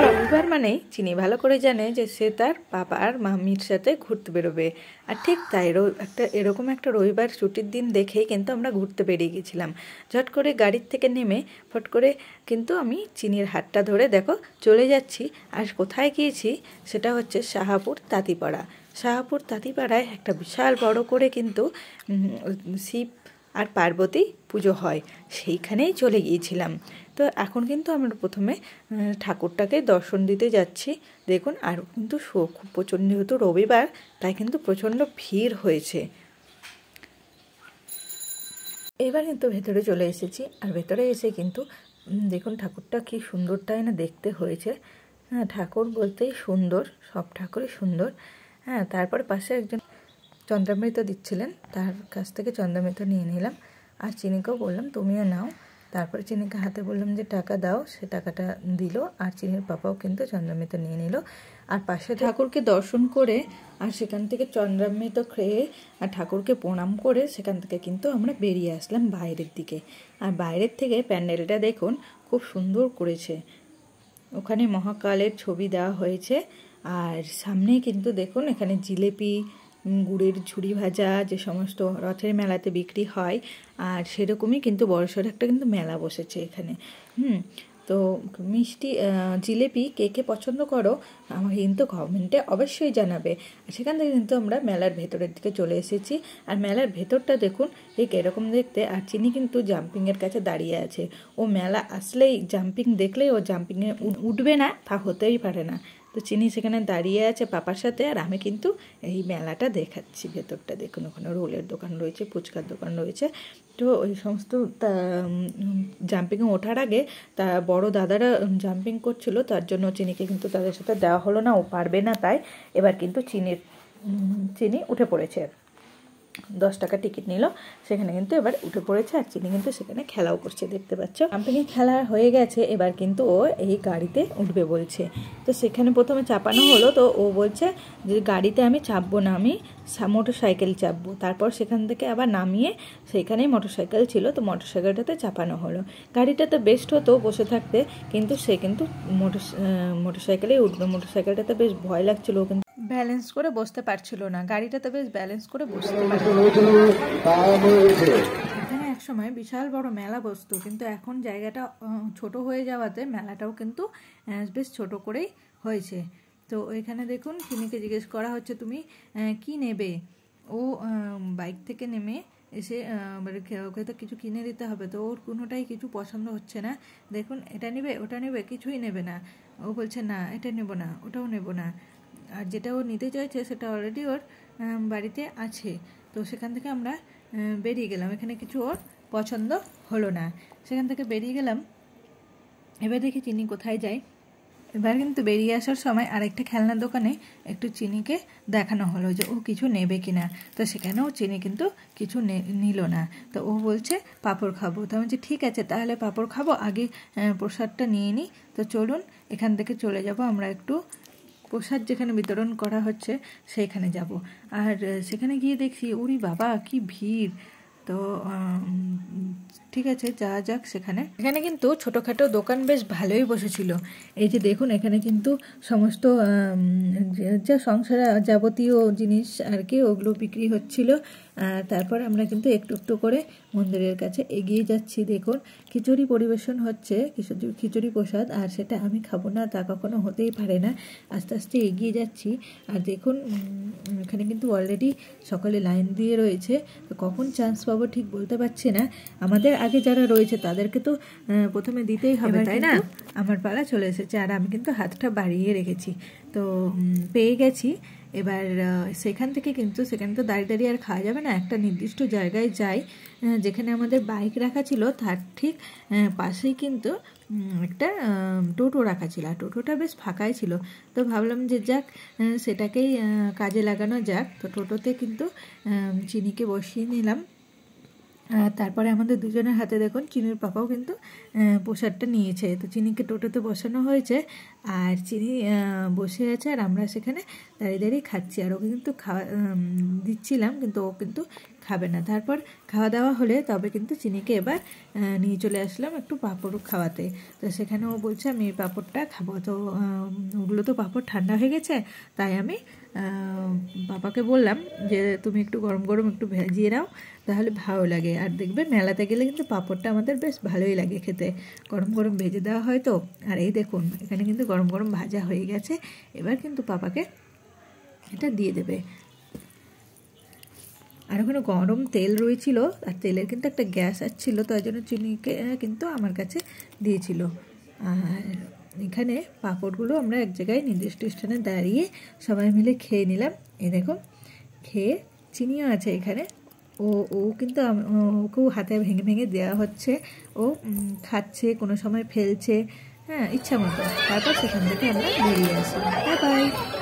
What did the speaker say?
রবিবার মানেই চিনি ভালো করে জানে যে সে তার বাবা আর মাম্মির সাথে ঘুরতে বেরোবে। আর ঠিক তাই এরকম একটা রবিবার ছুটির দিন দেখেই কিন্তু আমরা ঘুরতে বেরিয়ে গেছিলাম। ঝট করে গাড়ির থেকে নেমে ফট করে কিন্তু আমি চিনির হাতটা ধরে দেখো চলে যাচ্ছি। আর কোথায় গিয়েছি সেটা হচ্ছে শাহাপুর তাঁতিপাড়া। শাহাপুর তাঁতিপাড়ায় একটা বিশাল বড় করে কিন্তু শিব আর পার্বতী পুজো হয়, সেইখানেই চলে গিয়েছিলাম। তো এখন কিন্তু আমরা প্রথমে ঠাকুরটাকে দর্শন দিতে যাচ্ছি। দেখুন, আর কিন্তু খুব প্রচণ্ড, যেহেতু রবিবার তাই কিন্তু প্রচণ্ড ভিড় হয়েছে। এবার কিন্তু ভেতরে চলে এসেছি। আর ভেতরে এসে কিন্তু দেখুন ঠাকুরটা কি সুন্দরটাই না দেখতে হয়েছে। হ্যাঁ, ঠাকুর বলতেই সুন্দর, সব ঠাকুরই সুন্দর। হ্যাঁ, তারপর পাশে একজন চন্দ্রামৃত দিচ্ছিলেন, তার কাছ থেকে চন্দ্রামৃত নিয়ে নিলাম। আর চিনিকেও বললাম তুমিও নাও। তারপরে চিনিকে হাতে বললাম যে টাকা দাও, সে টাকাটা দিল। আর চিনির পাপাও কিন্তু চন্দ্রামৃত নিয়ে নিল। আর পাশে ঠাকুরকে দর্শন করে আর সেখান থেকে চন্দ্রামৃত খেয়ে আর ঠাকুরকে প্রণাম করে সেখান থেকে কিন্তু আমরা বেরিয়ে আসলাম বাইরের দিকে। আর বাইরের থেকে প্যান্ডেলটা দেখুন খুব সুন্দর করেছে, ওখানে মহাকালের ছবি দেওয়া হয়েছে। আর সামনে কিন্তু দেখুন এখানে জিলেপি, গুড়ের ঝুড়ি ভাজা যে সমস্ত রথের মেলাতে বিক্রি হয়, আর সেরকমই কিন্তু বড়সড় একটা কিন্তু মেলা বসেছে এখানে। তো মিষ্টি জিলেপি কে কে পছন্দ করো আমাকে কিন্তু কমেন্টে অবশ্যই জানাবে। আর সেখান থেকে কিন্তু আমরা মেলার ভেতরের দিকে চলে এসেছি। আর মেলার ভেতরটা দেখুন ঠিক এরকম দেখতে। আর চিনি কিন্তু জাম্পিংয়ের কাছে দাঁড়িয়ে আছে। ও মেলা আসলেই জাম্পিং দেখলেই ও জাম্পিংয়ে উঠবে না, তা হতেই পারে না। তো চিনি সেখানে দাঁড়িয়ে আছে পাপার সাথে, আর আমি কিন্তু এই মেলাটা দেখাচ্ছি। ভেতরটা দেখুন, ওখানে রোলের দোকান রয়েছে, ফুচকার দোকান রয়েছে। তো ওই সমস্ত জাম্পিংয়ে ওঠার আগে তা বড় দাদারা জাম্পিং করছিল, তার জন্য চিনিকে কিন্তু তাদের সাথে দেওয়া হলো না, ও পারবে না। তাই এবার কিন্তু চিনি উঠে পড়েছে। 10 টাকা টিকিট নিল, সেখানে কিন্তু এবার উঠে পড়েছে। আর চিনি কিন্তু সেখানে খেলাও করছে, দেখতে পাচ্ছ। জাম্পিংয়ে খেলা হয়ে গেছে, এবার কিন্তু ও এই গাড়িতে উঠবে বলছে। তো সেখানে প্রথমে চাপানো হলো, তো ও বলছে যে গাড়িতে আমি চাপবো না, আমি মোটর সাইকেল চাপবো। তারপর সেখান থেকে আবার নামিয়ে সেইখানেই মোটর সাইকেল ছিল, তো মোটর সাইকেলটাতে চাপানো হলো। গাড়িটাতে বেস্ট হতো বসে থাকতে, কিন্তু সে কিন্তু মোটর সাইকেলেই উঠবে। মোটর সাইকেলটাতে বেশ ভয় লাগছিল, কিন্তু ব্যালেন্স করে বসতে পারছিল না। গাড়িটাতে বেশ ব্যালেন্স করে বসতে পারছিল। এখানে এক সময় বিশাল বড় মেলা বসতো, কিন্তু এখন জায়গাটা ছোট হয়ে যাওয়াতে মেলাটাও কিন্তু বেশ ছোট করেই হয়েছে। তো এখানে দেখুন চিনিকে জিজ্ঞেস করা হচ্ছে তুমি কি নেবে। ও বাইক থেকে নেমে এসে ওকে তো কিছু কিনে দিতে হবে, তো ওর কোনোটাই কিছু পছন্দ হচ্ছে না। দেখুন এটা নেবে, ওটা নেবে, কিছুই নেবে না। ও বলছে না এটা নেব না, ওটাও নেব না। আর যেটা ও নিতে চাইছে সেটা অলরেডি ওর বাড়িতে আছে। তো সেখান থেকে আমরা বেরিয়ে গেলাম। এখানে কিছু ওর পছন্দ হলো না, সেখান থেকে বেরিয়ে গেলাম। এবার দেখি চিনি কোথায় যায়। এবার কিন্তু বেরিয়ে আসার সময় আরেকটা খেলনার দোকানে একটু চিনিকে দেখানো হলো যে ও কিছু নেবে কিনা। তো সেখানেও চিনি কিন্তু কিছু নিল না। তো ও বলছে পাঁপড় খাবো। তো আমি বলছি ঠিক আছে, তাহলে পাঁপড় খাবো, আগে প্রসাদটা নিয়ে নিই। তো চলুন এখান থেকে চলে যাব আমরা একটু প্রসাদ যেখানে বিতরণ করা হচ্ছে সেইখানে যাব। আর সেখানে গিয়ে দেখছি ওরে বাবা কি ভিড়। তো ঠিক আছে যাওয়া যাক সেখানে। এখানে কিন্তু ছোটোখাটো দোকান বেশ ভালোই বসেছিল। এই যে দেখুন এখানে কিন্তু সমস্ত যা সংসারে যাবতীয় জিনিস আর কি ওগুলো বিক্রি হচ্ছিল। তারপর আমরা কিন্তু একটু একটু করে মন্দিরের কাছে এগিয়ে যাচ্ছি। দেখুন খিচুড়ি পরিবেশন হচ্ছে, খিচুড়ি প্রসাদ, আর সেটা আমি খাবো না তা কখনো হতেই পারে না। আস্তে আস্তে এগিয়ে যাচ্ছি। আর দেখুন এখানে কিন্তু অলরেডি সকলে লাইন দিয়ে রয়েছে। তো কখন চান্স পাবো ঠিক বলতে পারছি না। আমাদের আগে যারা রয়েছে তাদেরকে তো প্রথমে দিতেই হবে, তাই না? আমার পালা চলে এসেছে, আর আমি কিন্তু হাতটা বাড়িয়ে রেখেছি। তো পেয়ে গেছি। এবার সেখানে তো দাঁড়িয়ে দাঁড়িয়ে আর খাওয়া যাবে না, একটা নির্দিষ্ট জায়গায় যাই যেখানে আমাদের বাইক রাখা ছিল তার ঠিক পাশেই কিন্তু একটা টোটো রাখা ছিল। আর টোটোটা বেশ ফাঁকাই ছিল। তো ভাবলাম যে যাক সেটাকেই কাজে লাগানো যাক। তো টোটোতে কিন্তু চিনিকে বসিয়ে নিলাম। তারপরে আমাদের দুজনের হাতে দেখুন চিনির পাপাও কিন্তু প্রসাদটা নিয়েছে। তো চিনিকে টোটোতে বসানো হয়েছে আর চিনি বসে আছে আর আমরা সেখানে দাঁড়িয়ে দাঁড়িয়ে খাচ্ছি। আর ওকে কিন্তু খাওয়া দিচ্ছিলাম, কিন্তু ও কিন্তু খাবে না। তারপর খাওয়া দাওয়া হলে তবে কিন্তু চিনিকে এবার নিয়ে চলে আসলাম একটু পাঁপড় খাওয়াতে। তো সেখানে ও বলছে আমি এই পাঁপড়টা খাবো। তো ওগুলো তো পাঁপড় ঠান্ডা হয়ে গেছে, তাই আমি বাবাকে বললাম যে তুমি একটু গরম গরম একটু ভেজিয়ে নাও, তাহলে ভালো লাগে। আর দেখবে মেলাতে গেলে কিন্তু পাঁপড়টা আমাদের বেশ ভালোই লাগে খেতে, গরম গরম ভেজে দেওয়া হয় তো। আর এই দেখুন এখানে কিন্তু গরম গরম ভাজা হয়ে গেছে, এবার কিন্তু পাপাকে এটা দিয়ে দেবে। আর ওখানে গরম তেল রয়েছিল আর তেলের কিন্তু একটা গ্যাস আসছিল, তাই জন্য চিনিকে কিন্তু আমার কাছে দিয়েছিল। আর এখানে পাঁপড়গুলো আমরা এক জায়গায় নির্দিষ্ট স্থানে দাঁড়িয়ে সবাই মিলে খেয়ে নিলাম। এই দেখো খেয়ে চিনিও আছে এখানে, ও কিন্তু ওকেও হাতে ভেঙে ভেঙে দেওয়া হচ্ছে, ও খাচ্ছে, কোনো সময় ফেলছে, হ্যাঁ ইচ্ছা মতো। তারপর সেখান থেকে আমরা বেরিয়ে আসি। Bye bye.